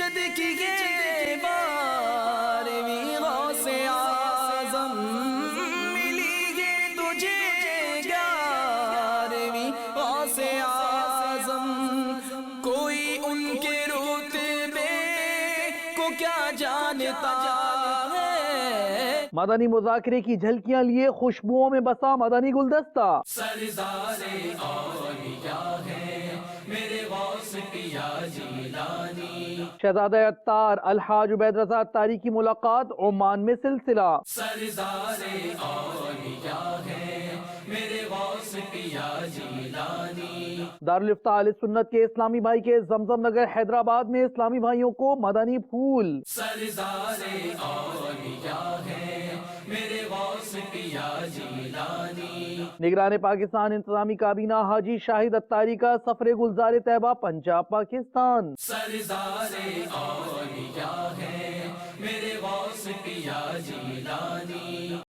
جد کی یہ بارہویں غوث اعظم ملی ہے تجھے گیارہویں غوث اعظم، کوئی ان کے رتبے کو کیا جانتا ہے۔ مدنی مذاکرے کی جھلکیاں لیے خوشبوؤں میں بسا مدنی گلدستہ، سردار اولیاء ہے میرے غوث پیا جیلانی، شہزادہ عطار الحاج عبید رضا عطاری کی ملاقات عمان میں سلسلہ، سردار اولیاء ہے میرے غوث پیا جیلانی، دارالفتاح اہل سنت کے اسلامی بھائی کے زمزم نگر حیدرآباد میں اسلامی بھائیوں کو مدنی پھول، سردار اولیاء ہے میرے غوث پیا جیلانی، نگران پاکستان انتظامی کابینہ حاجی شاہد عطاری کا سفر گلزار طیبہ پنجاب پاکستان، سردار اولیاء ہے میرے غوث پیا جیلانی۔